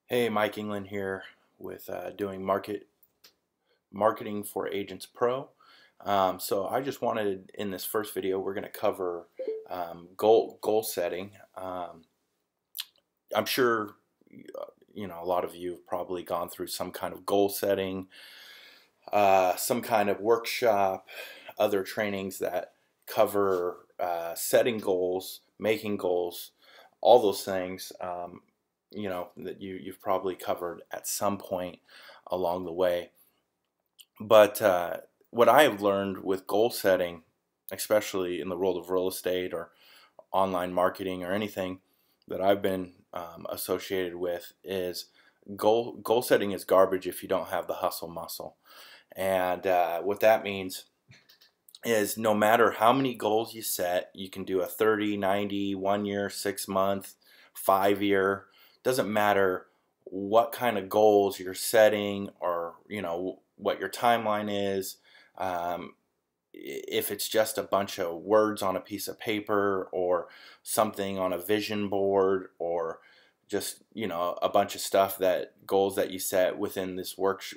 Hey, Mike England here with doing marketing for Agents Pro. So I just wanted in this first video we're going to cover goal setting. I'm sure a lot of you have probably gone through some kind of goal setting, some kind of workshop, other trainings that cover setting goals, making goals, all those things. That you've probably covered at some point along the way. But what I have learned with goal setting, especially in the world of real estate or online marketing or anything that I've been associated with, is goal setting is garbage if you don't have the hustle muscle. And what that means is no matter how many goals you set, you can do a 30, 90, 1 year, 6 month, 5 year. Doesn't matter what kind of goals you're setting or what your timeline is. If it's just a bunch of words on a piece of paper or something on a vision board or just a bunch of stuff, that goals that you set within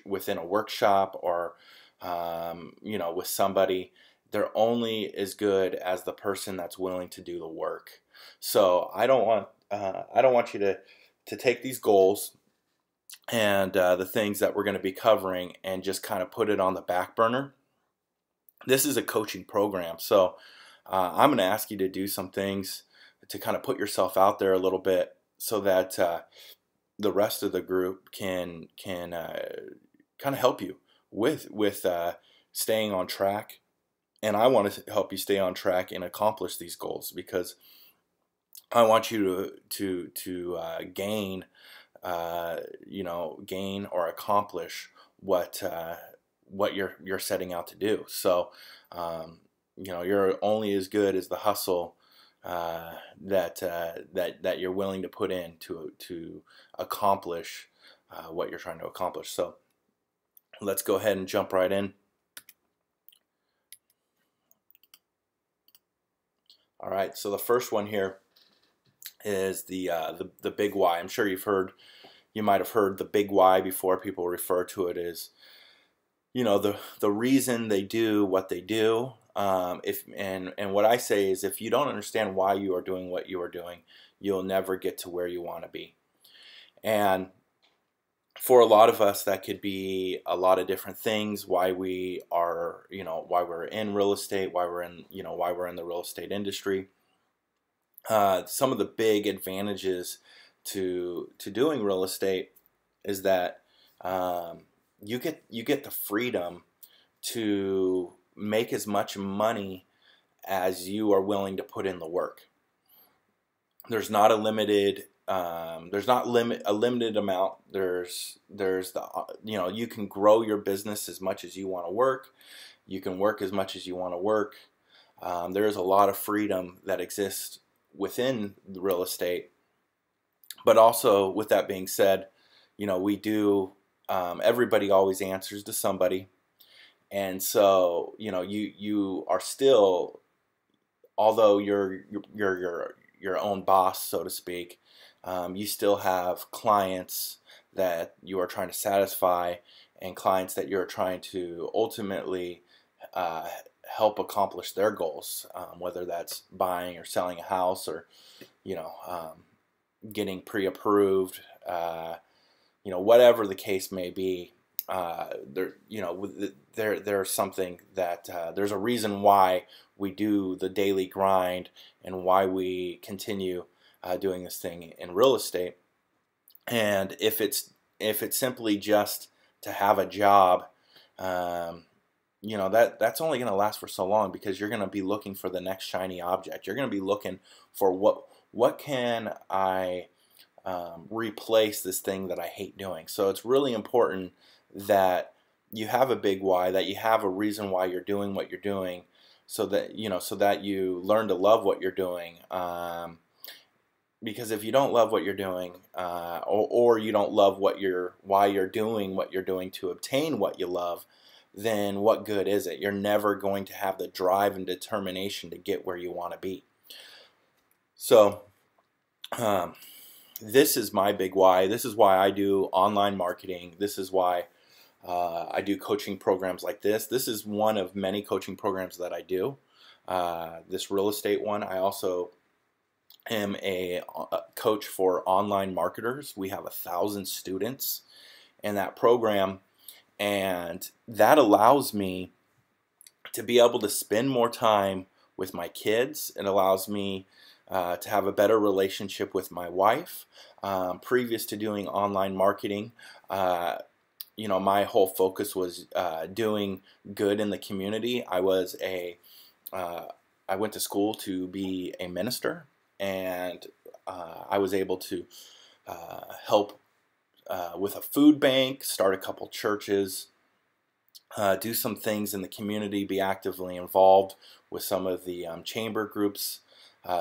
within a workshop or with somebody, they're only as good as the person that's willing to do the work. So I don't want you to take these goals and the things that we're going to be covering and just kind of put it on the back burner. This is a coaching program, so I'm going to ask you to do some things to kind of put yourself out there a little bit so that the rest of the group can kind of help you with staying on track. And I want to help you stay on track and accomplish these goals, because I want you to gain or accomplish what you're setting out to do. So you're only as good as the hustle that you're willing to put in to accomplish what you're trying to accomplish. So let's go ahead and jump right in. All right, so the first one here is the big why. I'm sure you might have heard the big why before. People refer to it as the reason they do what they do. And what I say is, if you don't understand why you are doing what you are doing, you'll never get to where you want to be. And for a lot of us, that could be a lot of different things. Why we are, why we're in real estate, why we're in the real estate industry. Some of the big advantages to doing real estate is that you get the freedom to make as much money as you are willing to put in the work. There's not a limited a limited amount. There's the you can grow your business as much as you want to work. You can work as much as you want to work. There is a lot of freedom that exists within the real estate. But also, with that being said, we do everybody always answers to somebody. And so you are still, although you're your own boss, so to speak, you still have clients that you are trying to satisfy, and clients that you're trying to ultimately help accomplish their goals, whether that's buying or selling a house, or getting pre-approved, whatever the case may be. There's something that there's a reason why we do the daily grind and why we continue doing this thing in real estate. And if it's simply just to have a job, that's only going to last for so long, because you're going to be looking for the next shiny object. You're going to be looking for what can I replace this thing that I hate doing. So it's really important that you have a big why, that you have a reason why you're doing what you're doing, so that you learn to love what you're doing. Because if you don't love what you're doing, or you don't love why you're doing what you're doing to obtain what you love, then what good is it? You're never going to have the drive and determination to get where you want to be. So this is my big why. This is why I do online marketing. This is why I do coaching programs like this. This is one of many coaching programs that I do. This real estate one. I also am a coach for online marketers. We have 1,000 students in that program, and that allows me to be able to spend more time with my kids. It allows me to have a better relationship with my wife. Previous to doing online marketing, my whole focus was doing good in the community. I went to school to be a minister, and I was able to help with a food bank, start a couple churches, do some things in the community, be actively involved with some of the chamber groups,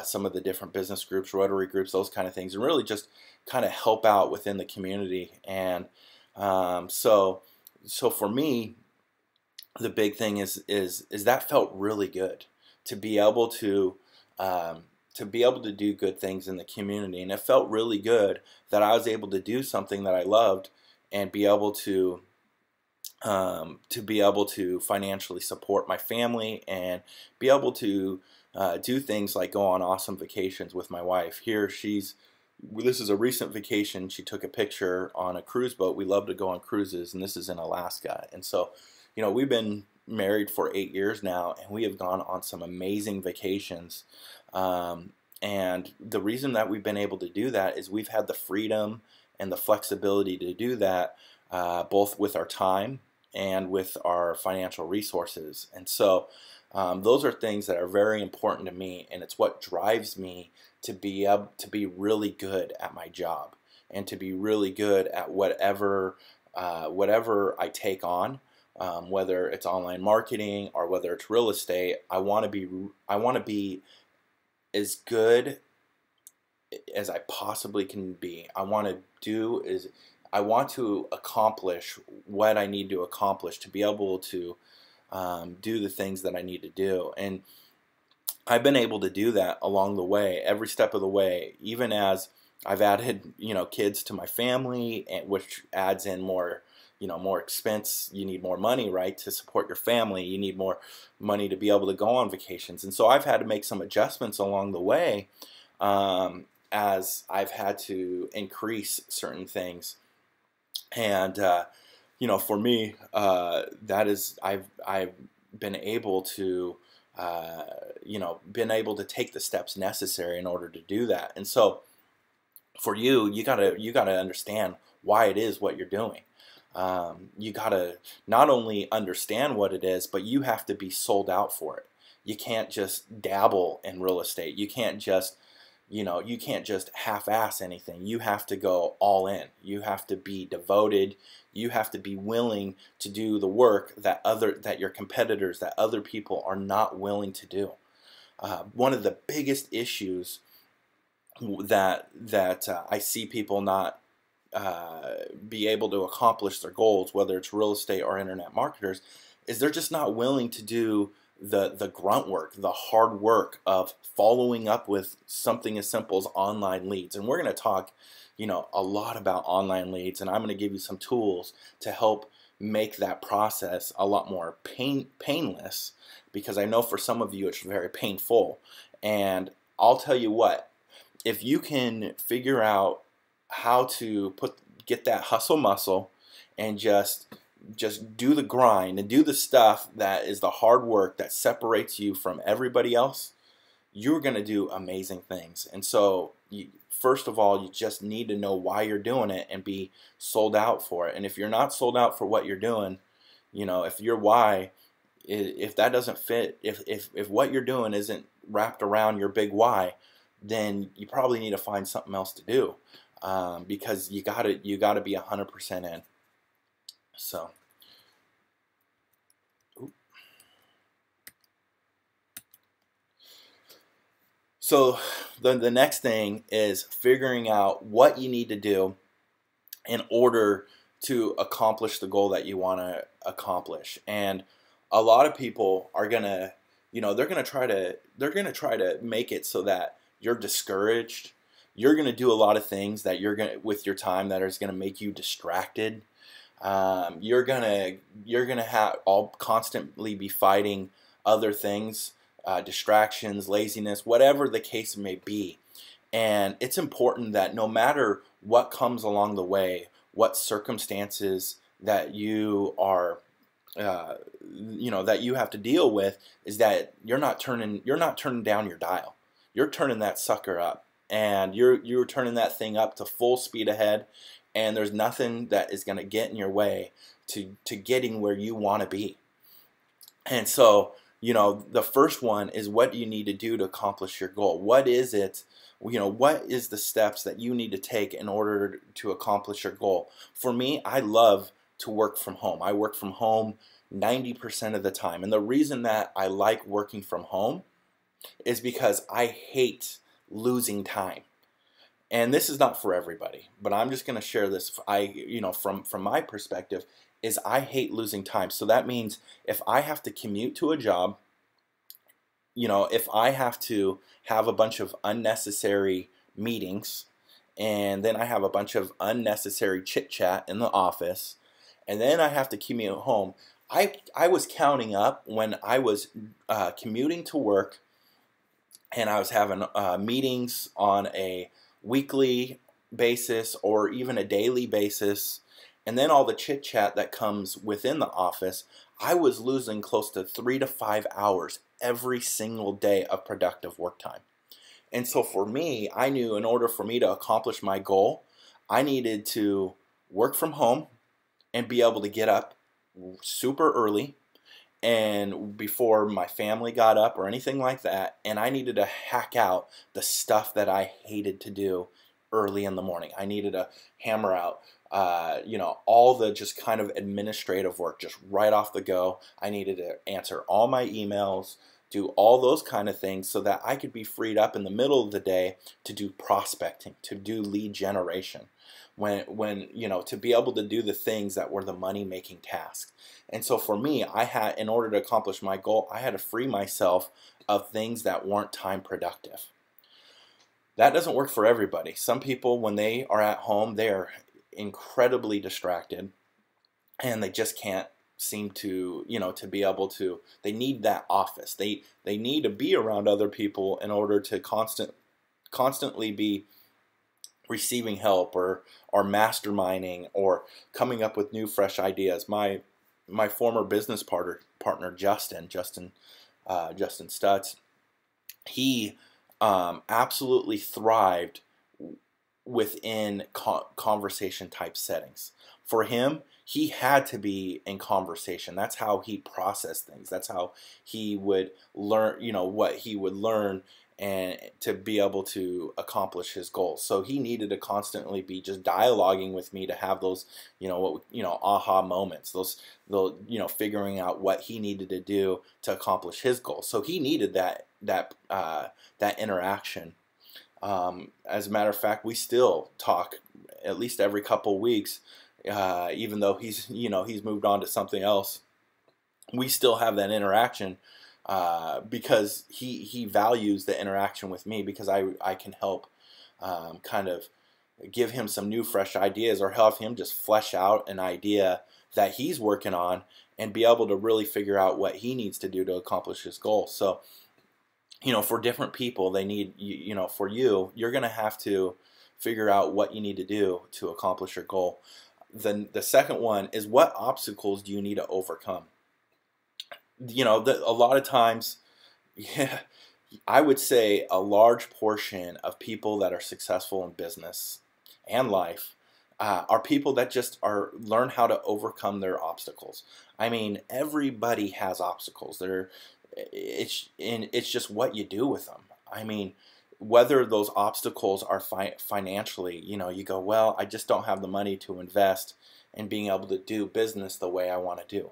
some of the different business groups, Rotary groups, those kind of things, and really just kind of help out within the community. And so for me, the big thing is that felt really good to be able to do good things in the community, and it felt really good that I was able to do something that I loved and be able to financially support my family and be able to do things like go on awesome vacations with my wife. This is a recent vacation. She took a picture on a cruise boat. We love to go on cruises, and this is in Alaska. And so, we've been married for 8 years now, and we have gone on some amazing vacations. And the reason that we've been able to do that is we've had the freedom and the flexibility to do that, both with our time and with our financial resources. And so those are things that are very important to me, and it's what drives me to be able to be really good at my job and to be really good at whatever I take on, whether it's online marketing or whether it's real estate. I want to be as good as I possibly can be. I want to accomplish what I need to accomplish to be able to do the things that I need to do. And I've been able to do that along the way, every step of the way, even as I've added, kids to my family, and which adds in more expense. You need more money, right, to support your family. You need more money to be able to go on vacations. And so I've had to make some adjustments along the way, as I've had to increase certain things. And for me, that is I've been able to take the steps necessary in order to do that. And so for you gotta understand why it is what you're doing. You gotta not only understand what it is, but you have to be sold out for it. You can't just dabble in real estate. You can't just half-ass anything. You have to go all in. You have to be devoted. You have to be willing to do the work that your competitors, that other people are not willing to do. One of the biggest issues that I see people not be able to accomplish their goals, whether it's real estate or internet marketers, is they're just not willing to do the grunt work, the hard work of following up with something as simple as online leads. And we're going to talk, a lot about online leads, and I'm going to give you some tools to help make that process a lot more painless, because I know for some of you it's very painful. And I'll tell you what, if you can figure out how to get that hustle muscle and just do the grind and do the stuff that is the hard work that separates you from everybody else, you're going to do amazing things. And so first of all, you just need to know why you're doing it and be sold out for it. And if you're not sold out for what you're doing, if your why, if that doesn't fit, if what you're doing isn't wrapped around your big why, then you probably need to find something else to do, because you gotta be 100% in. So, the next thing is figuring out what you need to do in order to accomplish the goal that you want to accomplish. And a lot of people are gonna, they're gonna try to make it so that you're discouraged. you're going to do a lot of things that with your time that is going to make you distracted. You're gonna have all constantly be fighting other things, distractions, laziness, whatever the case may be. And it's important that no matter what comes along the way, what circumstances that you are, that you have to deal with, is that you're not turning down your dial. You're turning that sucker up, and you're turning that thing up to full speed ahead. And there's nothing that is going to get in your way to getting where you want to be. And so, the first one is, what do you need to do to accomplish your goal? What is it? What is the steps that you need to take in order to accomplish your goal? For me, I love to work from home. I work from home 90% of the time. And the reason that I like working from home is because I hate losing time. And this is not for everybody, but I'm just going to share this. From my perspective, is I hate losing time. So that means if I have to commute to a job, if I have to have a bunch of unnecessary meetings, and then I have a bunch of unnecessary chit chat in the office, and then I have to commute home. I was counting up when I was commuting to work, and I was having meetings on a weekly basis or even a daily basis, and then all the chit chat that comes within the office. I was losing close to 3 to 5 hours every single day of productive work time. And so for me, I knew in order for me to accomplish my goal, I needed to work from home and be able to get up super early and before my family got up or anything like that, and I needed to hack out the stuff that I hated to do early in the morning. I needed to hammer out all the just kind of administrative work just right off the go. I needed to answer all my emails, do all those kind of things so that I could be freed up in the middle of the day to do prospecting, to do lead generation, when to be able to do the things that were the money-making tasks. And so for me, in order to accomplish my goal, I had to free myself of things that weren't time productive. That doesn't work for everybody. Some people, when they are at home, they are incredibly distracted, and they just can't seem to, to be able to, they need that office. They need to be around other people in order to constantly be receiving help or masterminding or coming up with new fresh ideas. My former business partner Justin Stutz, he absolutely thrived within conversation type settings. For him, he had to be in conversation. That's how he processed things. That's how he would learn, what he would learn and to be able to accomplish his goals. So he needed to constantly be just dialoguing with me to have those, aha moments, those figuring out what he needed to do to accomplish his goals. So he needed that interaction. As a matter of fact, we still talk at least every couple weeks, even though he's moved on to something else. We still have that interaction. Because he values the interaction with me, because I can help kind of give him some new fresh ideas or help him just flesh out an idea that he's working on and be able to really figure out what he needs to do to accomplish his goal. So, for different people, they need, for you're going to have to figure out what you need to do to accomplish your goal. Then the second one is, what obstacles do you need to overcome? A lot of times, I would say a large portion of people that are successful in business and life are people that just learn how to overcome their obstacles. I mean, everybody has obstacles. It's just what you do with them. I mean, whether those obstacles are financially, you go, well, I just don't have the money to invest in being able to do business the way I want to do.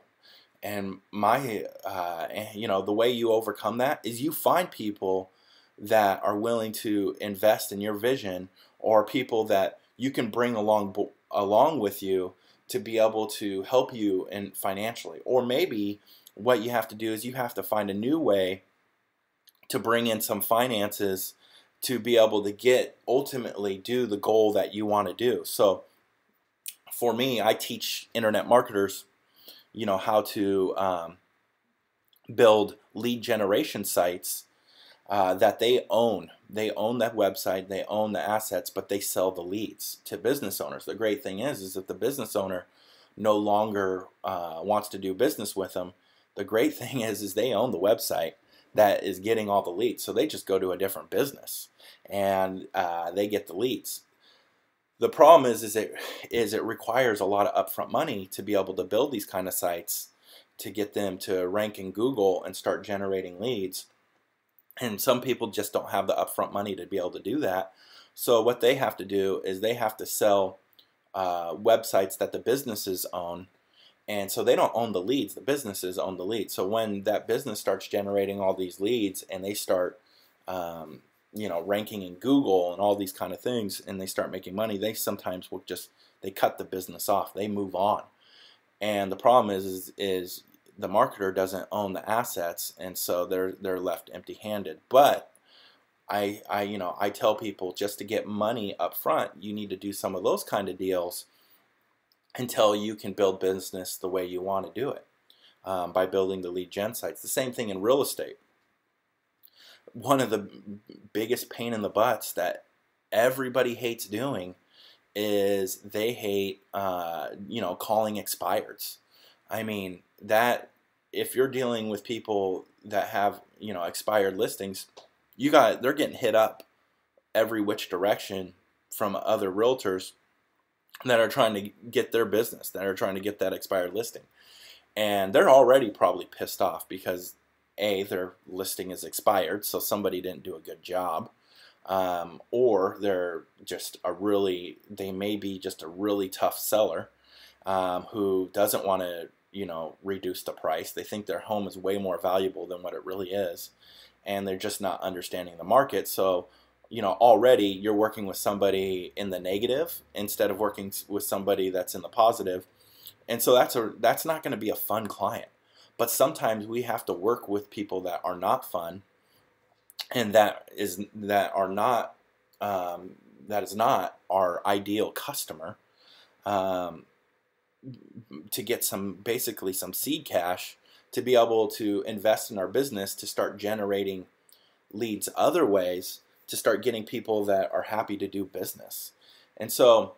And the way you overcome that is you find people that are willing to invest in your vision, or people that you can bring along with you to be able to help you financially. Or maybe what you have to do is you have to find a new way to bring in some finances to be able to get ultimately do the goal that you want to do. So for me, I teach internet marketers, how to build lead generation sites that they own. They own that website, they own the assets, but they sell the leads to business owners. The great thing is if the business owner no longer wants to do business with them, the great thing is they own the website that is getting all the leads. So they just go to a different business and they get the leads. The problem is it requires a lot of upfront money to be able to build these kind of sites, to get them to rank in Google and start generating leads. And some people just don't have the upfront money to be able to do that. So what they have to do is they have to sell websites that the businesses own. And so they don't own the leads, the businesses own the leads. So when that business starts generating all these leads and they start ranking in Google and all these kind of things, and they start making money, they sometimes will they cut the business off, they move on. And the problem is the marketer doesn't own the assets, and so they're left empty-handed. But I tell people, just to get money up front, you need to do some of those kind of deals until you can build business the way you want to do it, by building the lead gen sites. The same thing in real estate. One of the biggest pain in the butts that everybody hates doing is they hate calling expireds. I mean, that if you're dealing with people that have expired listings, they're getting hit up every which direction from other realtors that are trying to get their business, that are trying to get that expired listing. And they're already probably pissed off because A, their listing is expired, so somebody didn't do a good job. Or they may be just a really tough seller who doesn't want to reduce the price. They think their home is way more valuable than what it really is, and they're just not understanding the market. So already you're working with somebody in the negative instead of working with somebody that's in the positive. And so that's not going to be a fun client. But sometimes we have to work with people that are not fun, and that is not our ideal customer, to get basically some seed cash to be able to invest in our business, to start generating leads other ways, to start getting people that are happy to do business. And so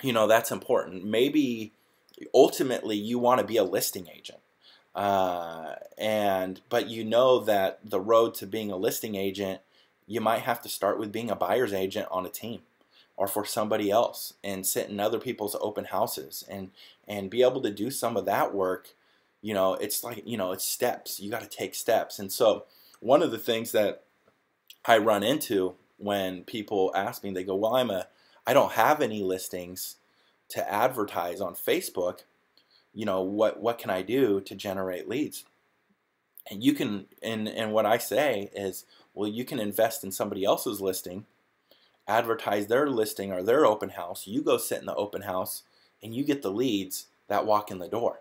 that's important. Maybe ultimately you want to be a listing agent. But that the road to being a listing agent, you might have to start with being a buyer's agent on a team or for somebody else, and sit in other people's open houses and be able to do some of that work. It's like, it's steps. You got to take steps. And so one of the things that I run into when people ask me, they go, well, I don't have any listings to advertise on Facebook. What can I do to generate leads? And you can, and what I say is, well, you can invest in somebody else's listing, advertise their listing or their open house. You go sit in the open house and you get the leads that walk in the door.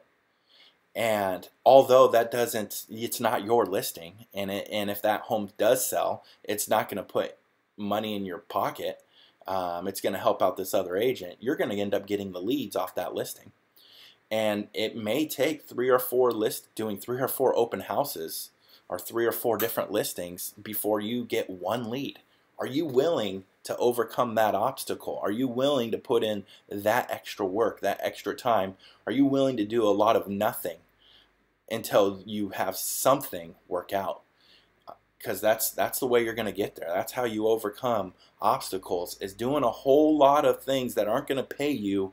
And although it's not your listing, and if that home does sell, it's not going to put money in your pocket. It's going to help out this other agent. You're going to end up getting the leads off that listing. And it may take doing 3 or 4 open houses or 3 or 4 different listings before you get one lead. Are you willing to overcome that obstacle? Are you willing to put in that extra work, that extra time? Are you willing to do a lot of nothing until you have something work out? Because that's the way you're going to get there. That's how you overcome obstacles, is doing a whole lot of things that aren't going to pay you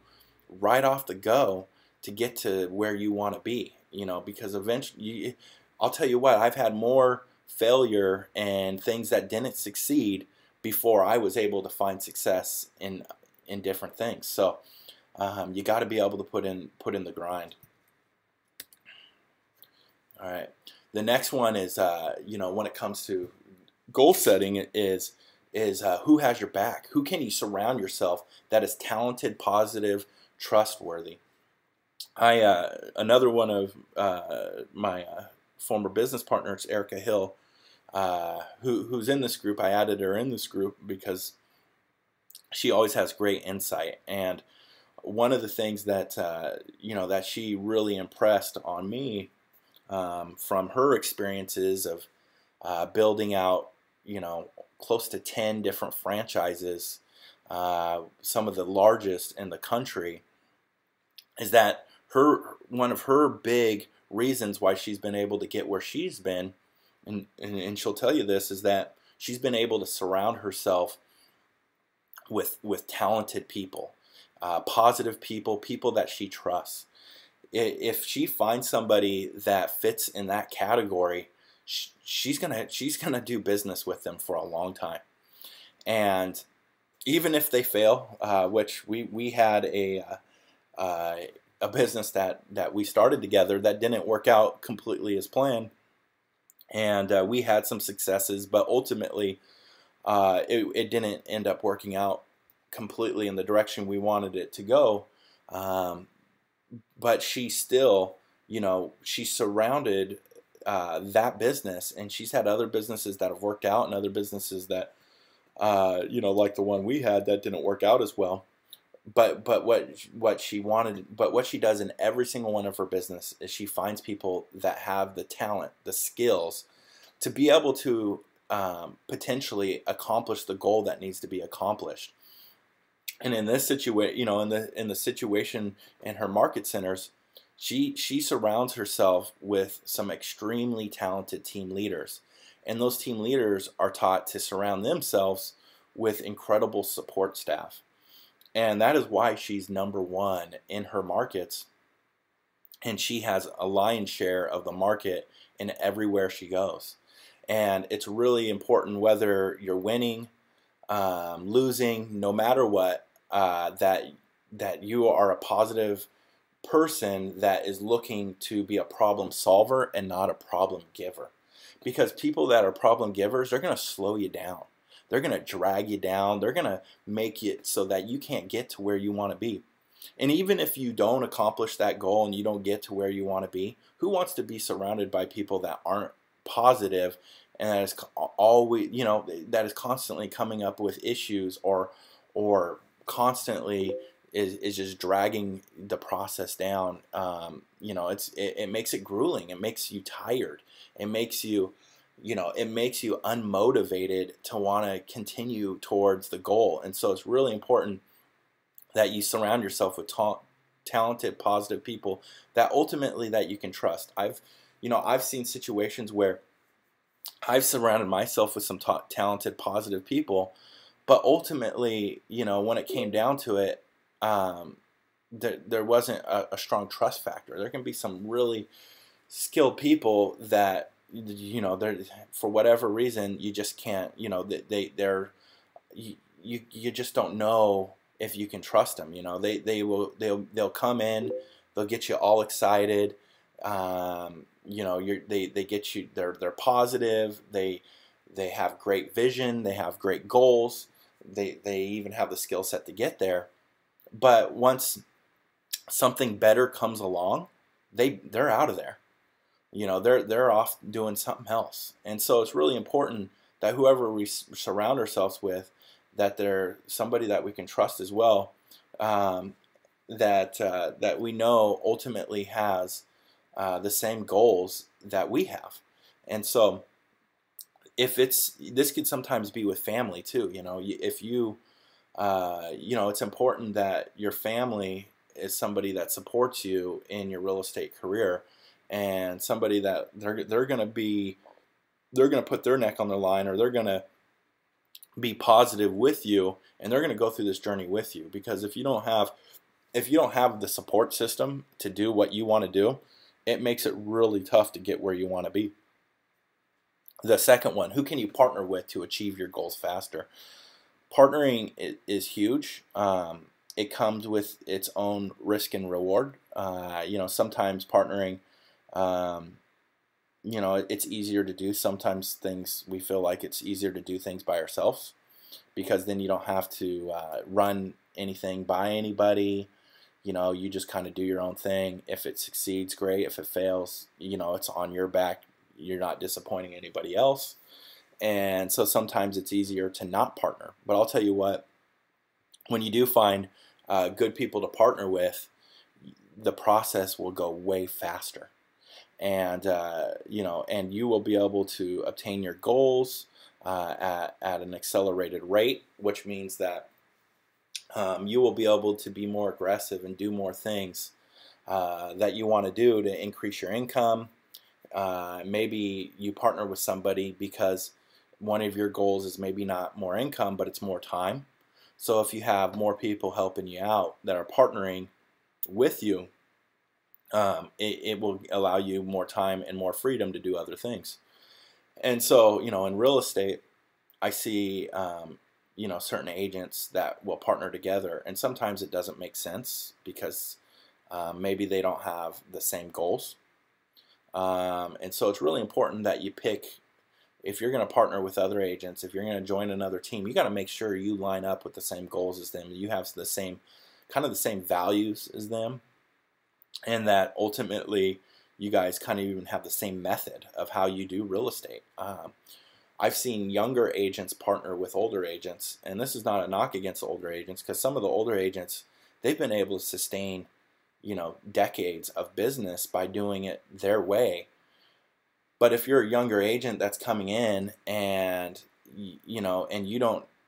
right off the go to get to where you want to be. Because eventually, I'll tell you what, I've had more failure and things that didn't succeed before I was able to find success in different things. So you got to be able to put in the grind. All right. The next one is when it comes to goal setting is who has your back? Who can you surround yourself that is talented, positive, trustworthy? Another one of my former business partners, Erica Hill, who's in this group. I added her in this group because she always has great insight. And one of the things that that she really impressed on me from her experiences of building out, close to 10 different franchises, some of the largest in the country, is that one of her big reasons why she's been able to get where she's been, and she'll tell you this, is that she's been able to surround herself with talented people, positive people, people that she trusts. If she finds somebody that fits in that category, she's gonna do business with them for a long time. And even if they fail, which we had a business that we started together that didn't work out completely as planned, and we had some successes, but ultimately it didn't end up working out completely in the direction we wanted it to go. But she still, she surrounded that business, and she's had other businesses that have worked out, and other businesses that, like the one we had that didn't work out as well. But what she wanted, but what she does in every single one of her business is she finds people that have the talent, the skills, to be able to potentially accomplish the goal that needs to be accomplished. And in this situation, in the situation in her market centers, she surrounds herself with some extremely talented team leaders, and those team leaders are taught to surround themselves with incredible support staff. And that is why she's number one in her markets, and she has a lion's share of the market in everywhere she goes. And it's really important, whether you're winning, losing, no matter what, that you are a positive person that is looking to be a problem solver and not a problem giver. Because people that are problem givers, they're going to slow you down. They're going to drag you down. They're going to make it so that you can't get to where you want to be. And even if you don't accomplish that goal and you don't get to where you want to be, who wants to be surrounded by people that aren't positive and that is always, that is constantly coming up with issues, or constantly is just dragging the process down? It makes it grueling. It makes you tired. It makes you unmotivated to want to continue towards the goal. And so it's really important that you surround yourself with talented, positive people that ultimately that you can trust. I've seen situations where I've surrounded myself with some talented, positive people, but ultimately, when it came down to it, there wasn't a strong trust factor. There can be some really skilled people that, they're, for whatever reason, you just can't, you just don't know if you can trust them. They'll come in, they'll get you all excited. They get you, they're positive. They have great vision. They have great goals. They even have the skill set to get there. But once something better comes along, they're out of there. They're off doing something else. And so it's really important that whoever we surround ourselves with, that they're somebody that we can trust as well, that we know ultimately has the same goals that we have. And so this could sometimes be with family too. If you it's important that your family is somebody that supports you in your real estate career, and somebody that they're going to put their neck on the line, or they're going to be positive with you, and they're going to go through this journey with you. Because if you don't have the support system to do what you want to do, it makes it really tough to get where you want to be. The second one, who can you partner with to achieve your goals faster? Partnering is huge. It comes with its own risk and reward. Sometimes partnering, it's easier to do. Sometimes we feel like it's easier to do things by ourselves, because then you don't have to run anything by anybody. You just kind of do your own thing. If it succeeds, great. If it fails, it's on your back. you're not disappointing anybody else. And so sometimes it's easier to not partner. But I'll tell you what, when you do find good people to partner with, the process will go way faster. And and you will be able to obtain your goals at an accelerated rate, which means that you will be able to be more aggressive and do more things that you want to do to increase your income. Maybe you partner with somebody because one of your goals is maybe not more income, but it's more time. So if you have more people helping you out that are partnering with you, it will allow you more time and more freedom to do other things. And so, in real estate, I see, certain agents that will partner together, and sometimes it doesn't make sense because maybe they don't have the same goals. And so it's really important that you pick, if you're going to partner with other agents, if you're going to join another team, you got to make sure you line up with the same goals as them. You have the same values as them, and that ultimately you guys kind of even have the same method of how you do real estate. I've seen younger agents partner with older agents, and this is not a knock against older agents, because some of the older agents, they've been able to sustain, decades of business by doing it their way. But if you're a younger agent that's coming in and and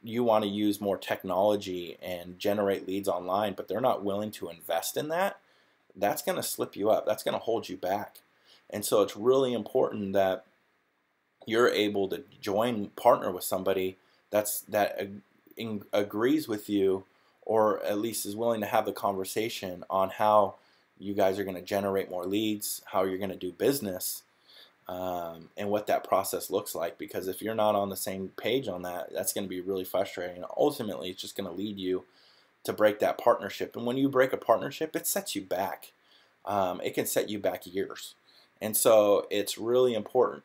you want to use more technology and generate leads online, but they're not willing to invest in that, that's going to slip you up. That's going to hold you back. And so it's really important that you're able to partner with somebody that agrees with you, or at least is willing to have the conversation on how you guys are going to generate more leads, how you're going to do business, and what that process looks like. Because if you're not on the same page on that, that's going to be really frustrating. Ultimately, it's just going to lead you to break that partnership. And when you break a partnership, it sets you back. It can set you back years. And so it's really important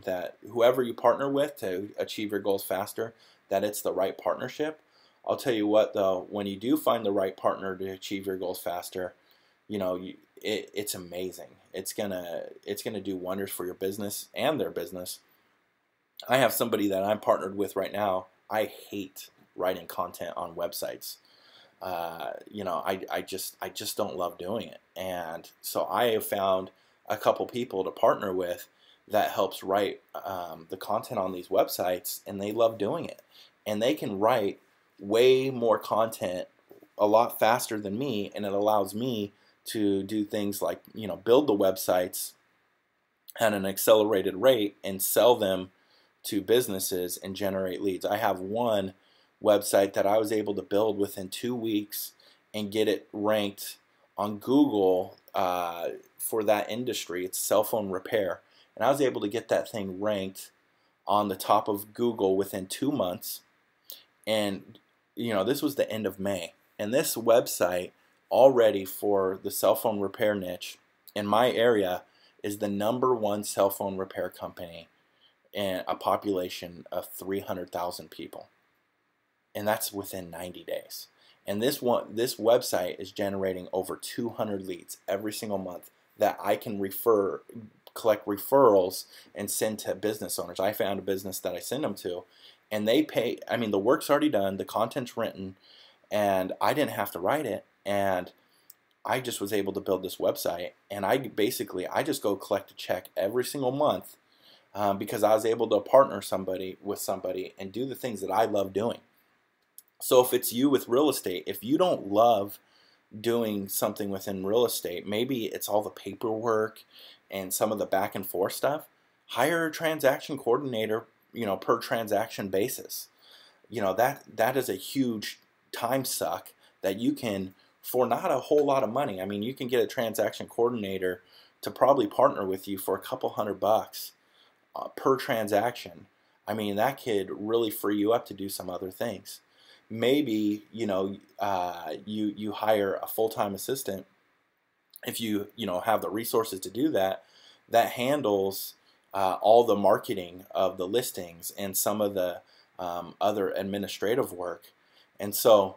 that whoever you partner with to achieve your goals faster, that it's the right partnership. I'll tell you what, though, when you do find the right partner to achieve your goals faster, it's amazing. It's gonna do wonders for your business and their business. I have somebody that I'm partnered with right now. I hate writing content on websites. I just don't love doing it. And so I have found a couple people to partner with that helps write the content on these websites, and they love doing it. And they can write way more content a lot faster than me, and it allows me to do things like, build the websites at an accelerated rate and sell them to businesses and generate leads. I have one website that I was able to build within 2 weeks and get it ranked on Google for that industry. It's cell phone repair. And I was able to get that thing ranked on the top of Google within 2 months. And, this was the end of May. And this website already for the cell phone repair niche in my area is the #1 cell phone repair company in a population of 300,000 people. And that's within 90 days. And this website is generating over 200 leads every single month that I can collect referrals and send to business owners. I found a business that I send them to, and they pay. I mean, the work's already done, the content's written, and I didn't have to write it. And I just was able to build this website, and I just go collect a check every single month because I was able to partner with somebody and do the things that I love doing. So if it's you with real estate, if you don't love doing something within real estate, maybe it's all the paperwork and some of the back and forth stuff, hire a transaction coordinator, per transaction basis. That is a huge time suck that you can, for not a whole lot of money. I mean, you can get a transaction coordinator to probably partner with you for a couple $100 per transaction. I mean, that could really free you up to do some other things. Maybe you hire a full-time assistant if you have the resources to do that handles all the marketing of the listings and some of the other administrative work. And so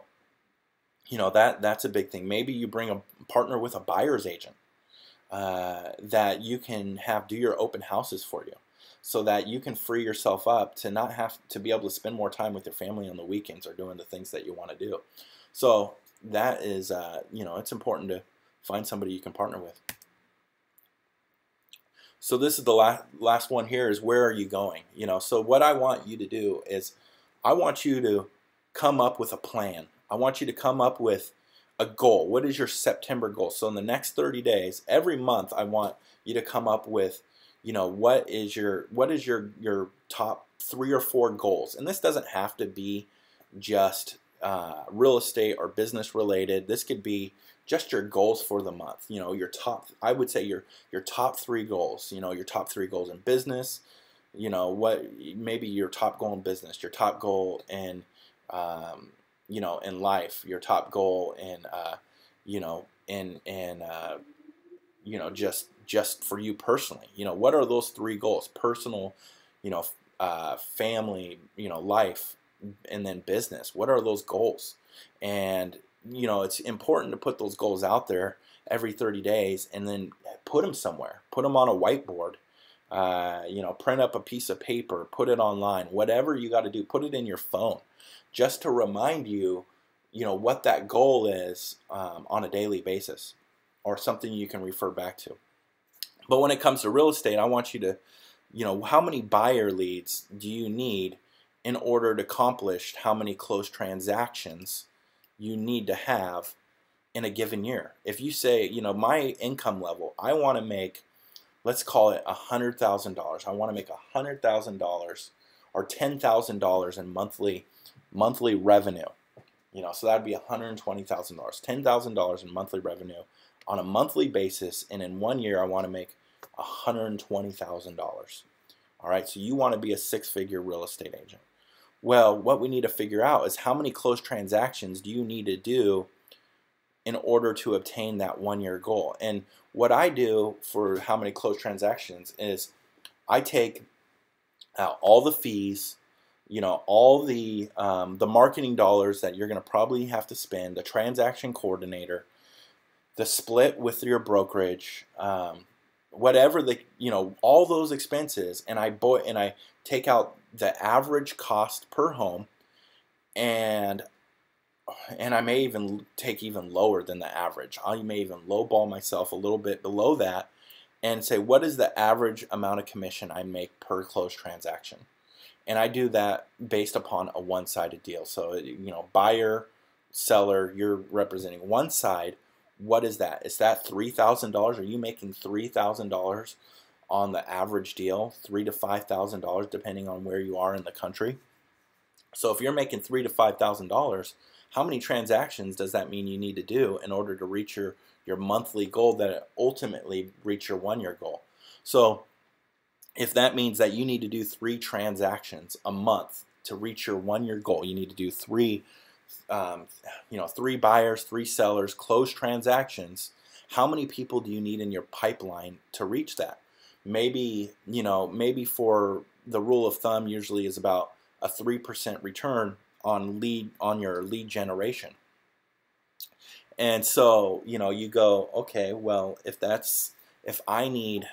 that's a big thing. Maybe you bring a partner with a buyer's agent. that you can do your open houses for you, so that you can free yourself up to not have to be able to spend more time with your family on the weekends or doing the things that you want to do. So that is, it's important to find somebody you can partner with. So this is the last one here is, where are you going? So what I want you to do is, I want you to come up with a plan. I want you to come up with a goal. What is your September goal? So in the next 30 days, every month, I want you to come up with, what is your top 3 or 4 goals? And this doesn't have to be just real estate or business related. This could be just your goals for the month. I would say your top 3 goals. Your top 3 goals in business. Maybe your top goal in business, your top goal in in life, your top goal in just for you personally. What are those 3 goals? Personal, family, life, and then business. What are those goals? And it's important to put those goals out there every 30 days, and then put them somewhere. Put them on a whiteboard. Print up a piece of paper, put it online, whatever you got to do. Put it in your phone, just to remind you, what that goal is on a daily basis, or something you can refer back to. But when it comes to real estate, I want you to, how many buyer leads do you need in order to accomplish how many closed transactions you need to have in a given year? If you say, my income level, I want to make, let's call it $100,000. I want to make $100,000 or $10,000 in monthly revenue. So that'd be $120,000, $10,000 in monthly revenue on a monthly basis, and in 1 year I want to make $120,000. All right, so you want to be a 6-figure real estate agent. Well, what we need to figure out is, how many closed transactions do you need to do in order to obtain that 1-year goal? And what I do for how many closed transactions is, I take out all the fees, all the marketing dollars that you're going to probably have to spend, the transaction coordinator, the split with your brokerage, whatever all those expenses, and I take out the average cost per home, and I may even take even lower than the average. I may even lowball myself a little bit below that, and say, what is the average amount of commission I make per closed transaction? And I do that based upon a one-sided deal. So, buyer, seller, you're representing one side. What is that? Is that $3,000? Are you making $3,000 on the average deal? $3,000 to $5,000, depending on where you are in the country. So if you're making $3,000 to $5,000, how many transactions does that mean you need to do in order to reach your monthly goal, that ultimately reach your 1-year goal? So if that means that you need to do 3 transactions a month to reach your 1-year goal, you need to do 3 buyers, 3 sellers, closed transactions. How many people do you need in your pipeline to reach that? Maybe for the rule of thumb usually is about a 3% return on your lead generation. And so, you go, okay, well, if I need,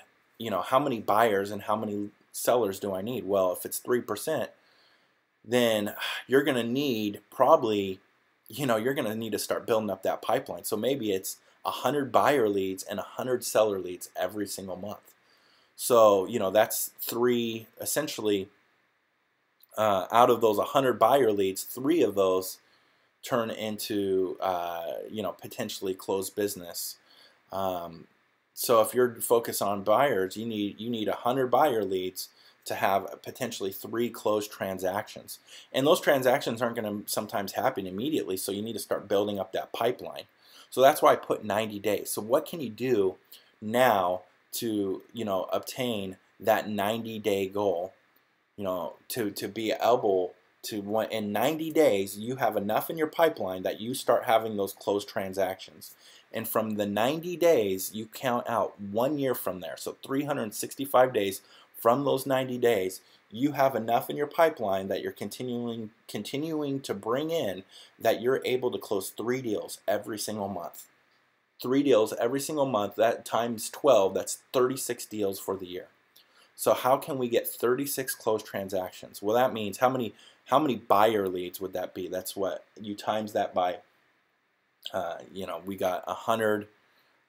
how many buyers and how many sellers do I need? Well, if it's 3%, then you're going to need you're going to need to start building up that pipeline. So maybe it's 100 buyer leads and 100 seller leads every single month. So, that's 3, essentially, out of those 100 buyer leads, 3 of those turn into, potentially closed business. So if you're focused on buyers, you need 100 buyer leads to have potentially 3 closed transactions. And those transactions aren't going to sometimes happen immediately, so you need to start building up that pipeline. So that's why I put 90 days. So what can you do now to, obtain that 90-day goal, to be able to, in 90 days, you have enough in your pipeline that you start having those closed transactions. And from the 90 days, you count out 1 year from there. So 365 days from those 90 days, you have enough in your pipeline that you're continuing to bring in, that you're able to close 3 deals every single month. 3 deals every single month. That times 12, that's 36 deals for the year. So how can we get 36 closed transactions? Well, that means how many buyer leads would that be? That's what you times that by. We got 100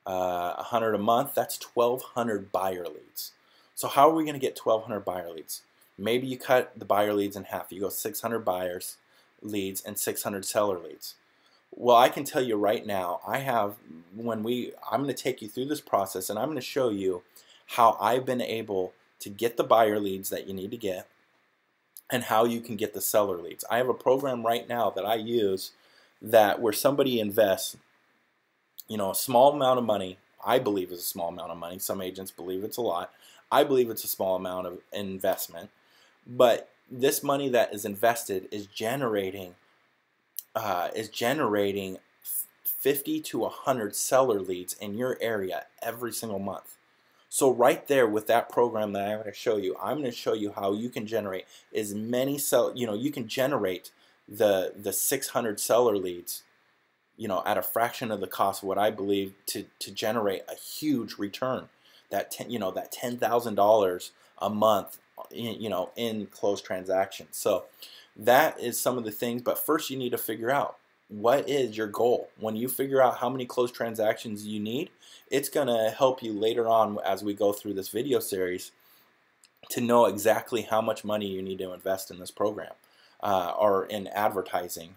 a month. That's 1,200 buyer leads. So how are we going to get 1,200 buyer leads? Maybe you cut the buyer leads in half. You go 600 buyers leads and 600 seller leads. Well, I can tell you right now, I'm going to take you through this process, and I'm going to show you how I've been able to get the buyer leads that you need to get and how you can get the seller leads. I have a program right now that I use where somebody invests, a small amount of money. I believe is a small amount of money. Some agents believe it's a lot. I believe it's a small amount of investment. But this money that is invested is generating 50 to 100 seller leads in your area every single month. So right there with that program that I'm going to show you, I'm going to show you how you can generate as many you can generate the 600 seller leads, at a fraction of the cost of what I believe to generate a huge return. That $10,000 a month, in closed transactions. So that is some of the things. But first, you need to figure out what is your goal. When you figure out how many closed transactions you need, it's going to help you later on as we go through this video series to know exactly how much money you need to invest in this program or in advertising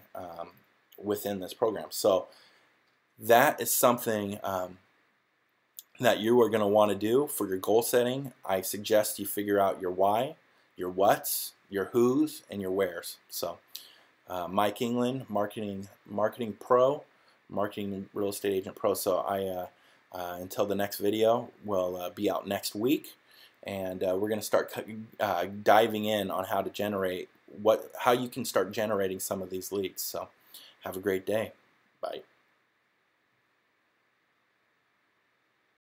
within this program. So that is something that you are going to want to do for your goal setting. I suggest you figure out your why, your whats, your whos, and your wheres. So Mike England, marketing pro, marketing real estate agent pro. So until the next video, will be out next week, and we're going to start diving in on how to how you can start generating some of these leads. So have a great day. Bye.